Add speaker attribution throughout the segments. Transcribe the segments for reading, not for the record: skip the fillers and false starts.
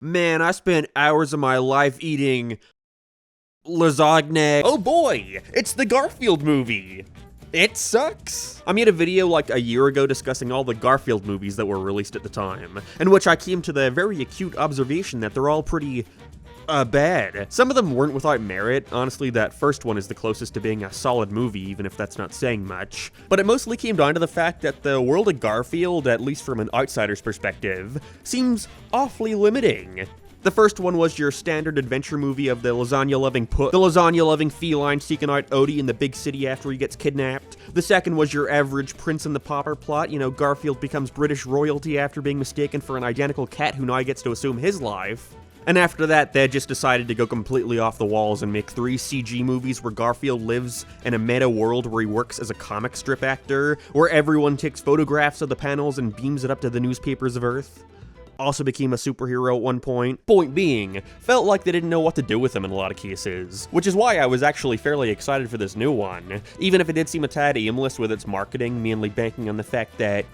Speaker 1: Man, I spent hours of my life eating lasagna. Oh boy, it's the Garfield movie. It sucks. I made a video like a year ago discussing all the Garfield movies that were released at the time, in which I came to the very acute observation that they're all pretty bad. Some of them weren't without merit. Honestly, that first one is the closest to being a solid movie, even if that's not saying much. But it mostly came down to the fact that the world of Garfield, at least from an outsider's perspective, seems awfully limiting. The first one was your standard adventure movie of the lasagna-loving feline seeking out Odie in the big city after he gets kidnapped. The second was your average Prince and the Pauper plot. You know, Garfield becomes British royalty after being mistaken for an identical cat who now gets to assume his life. And after that, they just decided to go completely off the walls and make 3 CG movies where Garfield lives in a meta world where he works as a comic strip actor, where everyone takes photographs of the panels and beams it up to the newspapers of Earth. Also became a superhero at one point. Point being, felt like they didn't know what to do with him in a lot of cases, which is why I was actually fairly excited for this new one, even if it did seem a tad aimless with its marketing, mainly banking on the fact that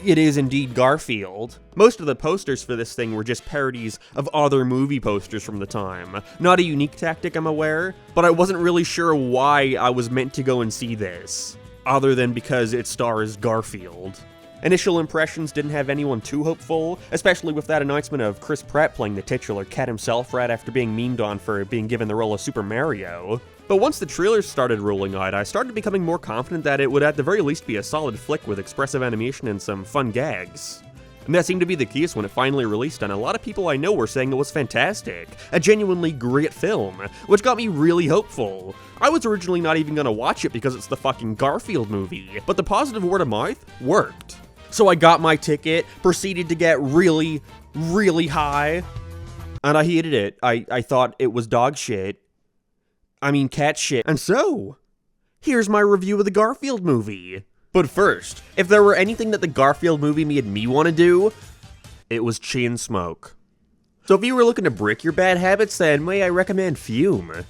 Speaker 1: it is indeed Garfield. Most of the posters for this thing were just parodies of other movie posters from the time. Not a unique tactic, I'm aware, but I wasn't really sure why I was meant to go and see this, other than because it stars Garfield. Initial impressions didn't have anyone too hopeful, especially with that announcement of Chris Pratt playing the titular cat himself right after being memed on for being given the role of Super Mario. But once the trailers started rolling out, I started becoming more confident that it would at the very least be a solid flick with expressive animation and some fun gags. And that seemed to be the case when it finally released, and a lot of people I know were saying it was fantastic, a genuinely great film, which got me really hopeful. I was originally not even gonna watch it because it's the fucking Garfield movie, but the positive word of mouth worked. So I got my ticket, proceeded to get really, really high, and I hated it. I thought it was dog shit. I mean cat shit. And so, here's my review of the Garfield movie. But first, if there were anything that the Garfield movie made me want to do, it was chain smoke. So if you were looking to break your bad habits, then may I recommend Fume.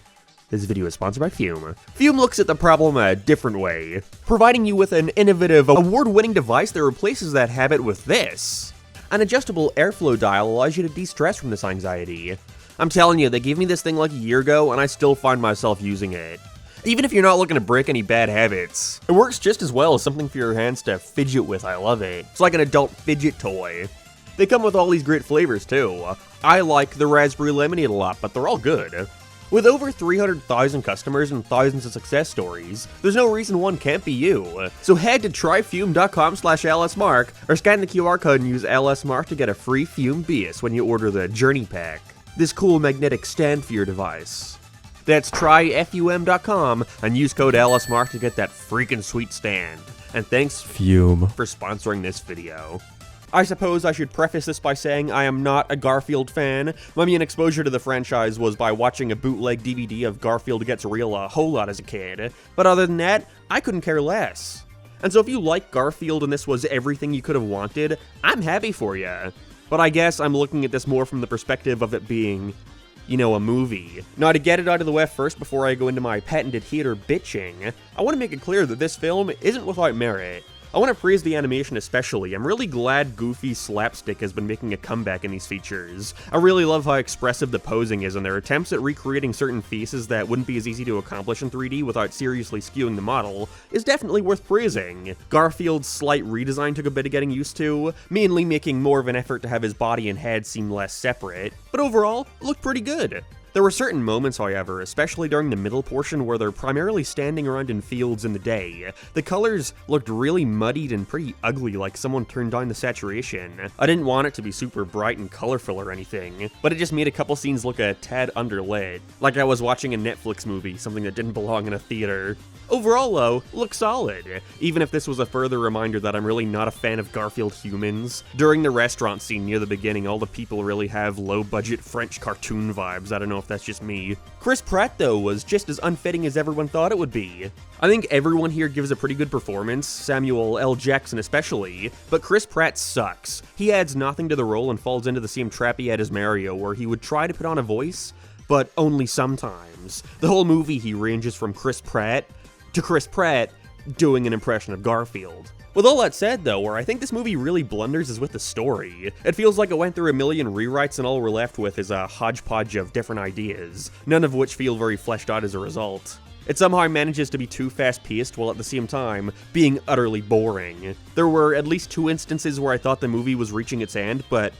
Speaker 1: This video is sponsored by Fume. Fume looks at the problem a different way, providing you with an innovative, award-winning device that replaces that habit with this. An adjustable airflow dial allows you to de-stress from this anxiety. I'm telling you, they gave me this thing like a year ago, and I still find myself using it. Even if you're not looking to break any bad habits. It works just as well as something for your hands to fidget with. I love it. It's like an adult fidget toy. They come with all these great flavors too. I like the raspberry lemonade a lot, but they're all good. With over 300,000 customers and thousands of success stories, there's no reason one can't be you. So head to tryfume.com/lsmark or scan the QR code and use LSMark to get a free Fume BS when you order the Journey Pack, this cool magnetic stand for your device. That's tryfum.com and use code LSMark to get that freaking sweet stand. And thanks Fume for sponsoring this video. I suppose I should preface this by saying I am not a Garfield fan. My main exposure to the franchise was by watching a bootleg DVD of Garfield Gets Real a whole lot as a kid. But other than that, I couldn't care less. And so if you like Garfield and this was everything you could have wanted, I'm happy for you. But I guess I'm looking at this more from the perspective of it being, you know, a movie. Now, to get it out of the way first before I go into my patented hater bitching, I want to make it clear that this film isn't without merit. I want to praise the animation especially. I'm really glad goofy slapstick has been making a comeback in these features. I really love how expressive the posing is, and their attempts at recreating certain faces that wouldn't be as easy to accomplish in 3D without seriously skewing the model is definitely worth praising. Garfield's slight redesign took a bit of getting used to, mainly making more of an effort to have his body and head seem less separate, but overall, it looked pretty good. There were certain moments, however, especially during the middle portion where they're primarily standing around in fields in the day. The colors looked really muddied and pretty ugly, like someone turned down the saturation. I didn't want it to be super bright and colorful or anything, but it just made a couple scenes look a tad underlit, like I was watching a Netflix movie, something that didn't belong in a theater. Overall, though, looks solid, even if this was a further reminder that I'm really not a fan of Garfield humans. During the restaurant scene near the beginning, all the people really have low-budget French cartoon vibes. I don't know if that's just me. Chris Pratt, though, was just as unfitting as everyone thought it would be. I think everyone here gives a pretty good performance, Samuel L. Jackson especially, but Chris Pratt sucks. He adds nothing to the role and falls into the same trap he had as Mario, where he would try to put on a voice, but only sometimes. The whole movie he ranges from Chris Pratt to Chris Pratt doing an impression of Garfield. With all that said though, where I think this movie really blunders is with the story. It feels like it went through a million rewrites and all we're left with is a hodgepodge of different ideas, none of which feel very fleshed out as a result. It somehow manages to be too fast-paced while at the same time being utterly boring. There were at least 2 instances where I thought the movie was reaching its end, but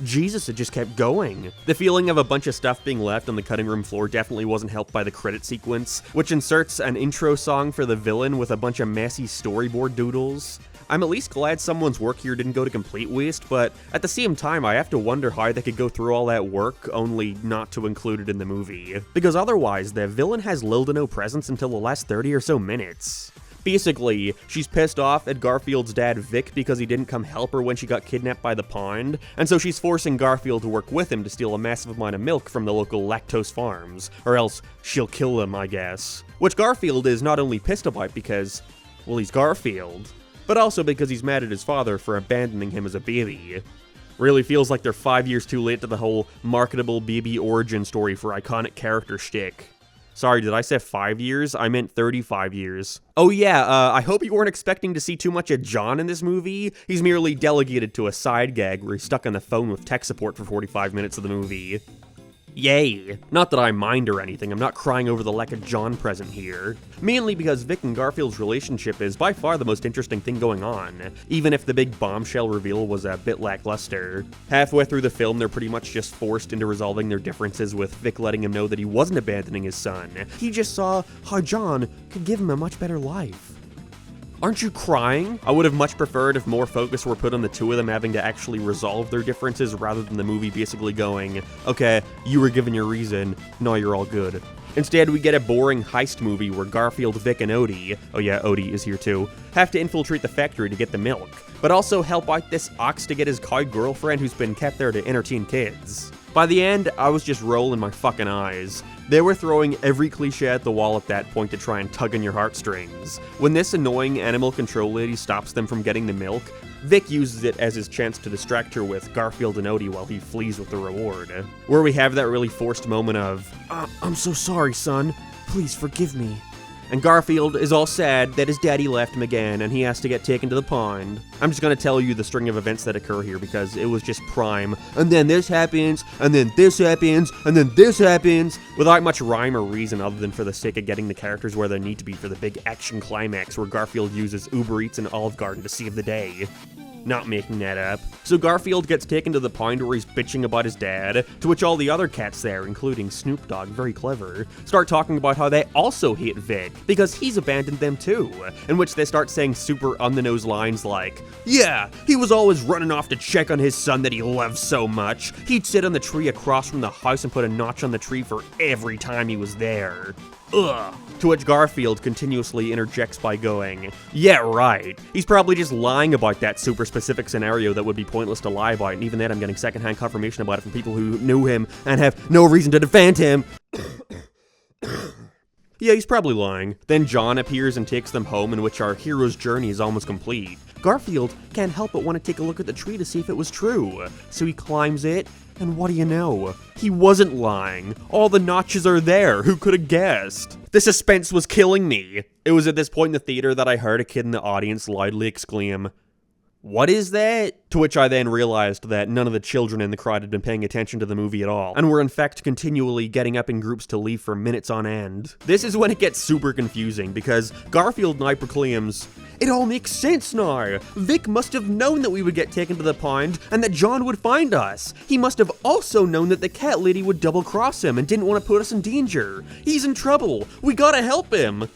Speaker 1: Jesus, it just kept going. The feeling of a bunch of stuff being left on the cutting room floor definitely wasn't helped by the credit sequence, which inserts an intro song for the villain with a bunch of messy storyboard doodles. I'm at least glad someone's work here didn't go to complete waste, but at the same time I have to wonder how they could go through all that work only not to include it in the movie. Because otherwise, the villain has little to no presence until the last 30 or so minutes. Basically, she's pissed off at Garfield's dad Vic because he didn't come help her when she got kidnapped by the pond, and so she's forcing Garfield to work with him to steal a massive amount of milk from the local lactose farms, or else she'll kill him, I guess. Which Garfield is not only pissed about because, well, he's Garfield, but also because he's mad at his father for abandoning him as a baby. Really feels like they're 5 years too late to the whole marketable baby origin story for iconic character shtick. Sorry, did I say 5 years? I meant 35 years. Oh yeah, I hope you weren't expecting to see too much of John in this movie. He's merely delegated to a side gag where he's stuck on the phone with tech support for 45 minutes of the movie. Yay. Not that I mind or anything, I'm not crying over the lack of John present here. Mainly because Vic and Garfield's relationship is by far the most interesting thing going on, even if the big bombshell reveal was a bit lackluster. Halfway through the film, they're pretty much just forced into resolving their differences, with Vic letting him know that he wasn't abandoning his son. He just saw how John could give him a much better life. Aren't you crying? I would have much preferred if more focus were put on the two of them having to actually resolve their differences rather than the movie basically going, okay, you were given your reason, now you're all good. Instead, we get a boring heist movie where Garfield, Vic, and Odie, oh yeah, Odie is here too, have to infiltrate the factory to get the milk, but also help out this ox to get his cow girlfriend who's been kept there to entertain kids. By the end, I was just rolling my fucking eyes. They were throwing every cliche at the wall at that point to try and tug on your heartstrings. When this annoying animal control lady stops them from getting the milk, Vic uses it as his chance to distract her with Garfield and Odie while he flees with the reward. Where we have that really forced moment of, I'm so sorry, son. Please forgive me. And Garfield is all sad that his daddy left him again and he has to get taken to the pond. I'm just gonna tell you the string of events that occur here because it was just prime. And then this happens, and then this happens, and then this happens, without much rhyme or reason other than for the sake of getting the characters where they need to be for the big action climax where Garfield uses Uber Eats and Olive Garden to save the day. Not making that up. So Garfield gets taken to the pond where he's bitching about his dad, to which all the other cats there, including Snoop Dogg, very clever, start talking about how they also hate Vic, because he's abandoned them too, in which they start saying super on-the-nose lines like, yeah, he was always running off to check on his son that he loves so much. He'd sit on the tree across from the house and put a notch on the tree for every time he was there. Ugh. To which Garfield continuously interjects by going, yeah, right. He's probably just lying about that super specific scenario that would be pointless to lie about, and even then I'm getting secondhand confirmation about it from people who knew him and have no reason to defend him. Yeah, he's probably lying. Then John appears and takes them home, in which our hero's journey is almost complete. Garfield can't help but want to take a look at the tree to see if it was true. So he climbs it, and what do you know? He wasn't lying. All the notches are there. Who could have guessed? The suspense was killing me. It was at this point in the theater that I heard a kid in the audience loudly exclaim, "What is that?" To which I then realized that none of the children in the crowd had been paying attention to the movie at all, and were in fact continually getting up in groups to leave for minutes on end. This is when it gets super confusing, because Garfield now proclaims, "It all makes sense now. Vic must have known that we would get taken to the pond, and that John would find us. He must have also known that the cat lady would double-cross him and didn't want to put us in danger. He's in trouble. We gotta help him."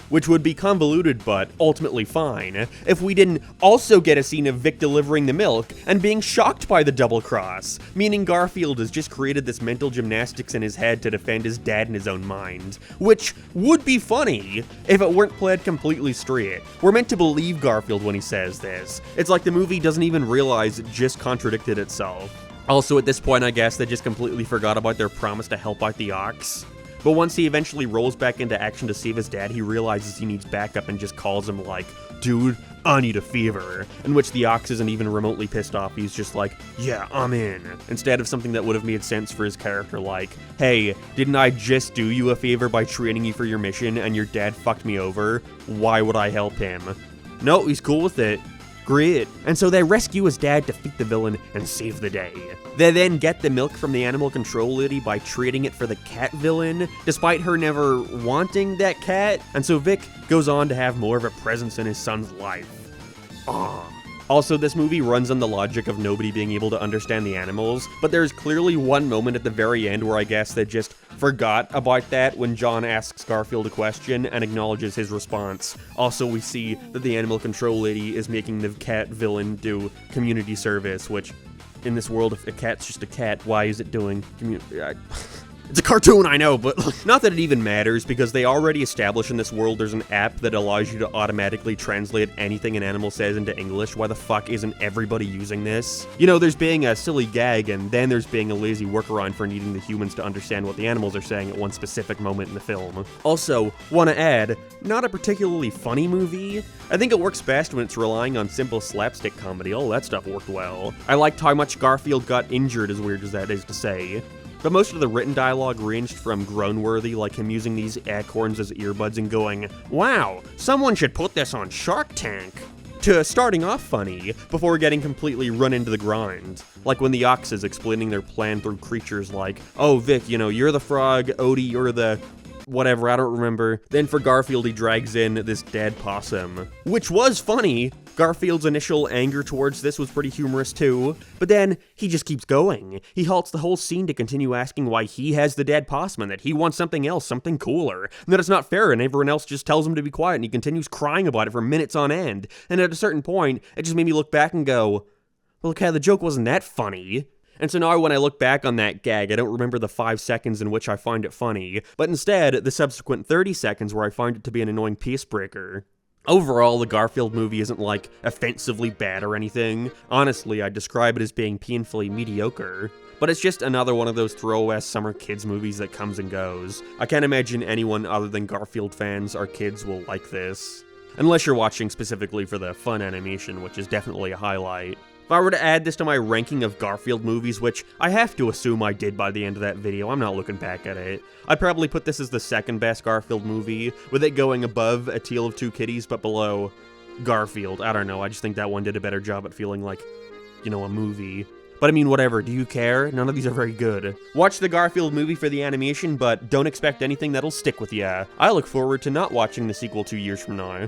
Speaker 1: Which would be convoluted but ultimately fine, if we didn't also get a scene of Vic delivering the milk and being shocked by the double cross, meaning Garfield has just created this mental gymnastics in his head to defend his dad in his own mind, which would be funny if it weren't played completely straight. We're meant to believe Garfield when he says this. It's like the movie doesn't even realize it just contradicted itself. Also, at this point, I guess they just completely forgot about their promise to help out the ox. But once he eventually rolls back into action to save his dad, he realizes he needs backup and just calls him like, "Dude, I need a favor." In which the ox isn't even remotely pissed off, he's just like, "Yeah, I'm in." Instead of something that would have made sense for his character like, "Hey, didn't I just do you a favor by training you for your mission and your dad fucked me over? Why would I help him?" No, he's cool with it. Great. And so they rescue his dad, defeat the villain, and save the day. They then get the milk from the animal control lady by trading it for the cat villain, despite her never wanting that cat. And so Vic goes on to have more of a presence in his son's life. Also, this movie runs on the logic of nobody being able to understand the animals, but there's clearly one moment at the very end where I guess they just forgot about that when John asks Garfield a question and acknowledges his response. Also, we see that the animal control lady is making the cat villain do community service, which, in this world, if a cat's just a cat, why is it doing community... It's a cartoon, I know, but not that it even matters, because they already established in this world there's an app that allows you to automatically translate anything an animal says into English. Why the fuck isn't everybody using this? You know, there's being a silly gag, and then there's being a lazy workaround for needing the humans to understand what the animals are saying at one specific moment in the film. Also, want to add, not a particularly funny movie. I think it works best when it's relying on simple slapstick comedy. All that stuff worked well. I liked how much Garfield got injured, as weird as that is to say. But most of the written dialogue ranged from groan-worthy, like him using these acorns as earbuds and going, "Wow, someone should put this on Shark Tank," to starting off funny, before getting completely run into the ground. Like when the Ox is explaining their plan through creatures like, "Oh, Vic, you know, you're the frog, Odie, you're the... whatever, I don't remember." Then for Garfield, he drags in this dead possum, which was funny. Garfield's initial anger towards this was pretty humorous too, but then he just keeps going. He halts the whole scene to continue asking why he has the dead possum and that he wants something else, something cooler, and that it's not fair, and everyone else just tells him to be quiet, and he continues crying about it for minutes on end. And at a certain point, it just made me look back and go, well, okay, the joke wasn't that funny. And so now when I look back on that gag, I don't remember the 5 seconds in which I find it funny, but instead, the subsequent 30 seconds where I find it to be an annoying peace breaker. Overall, the Garfield movie isn't, like, offensively bad or anything. Honestly, I'd describe it as being painfully mediocre. But it's just another one of those throwaway summer kids movies that comes and goes. I can't imagine anyone other than Garfield fans or kids will like this. Unless you're watching specifically for the fun animation, which is definitely a highlight. If I were to add this to my ranking of Garfield movies, which I have to assume I did by the end of that video, I'm not looking back at it, I'd probably put this as the second best Garfield movie, with it going above A Tale of Two Kitties, but below Garfield. I don't know, I just think that one did a better job at feeling like, you know, a movie. But I mean, whatever, do you care? None of these are very good. Watch the Garfield movie for the animation, but don't expect anything that'll stick with ya. I look forward to not watching the sequel 2 years from now.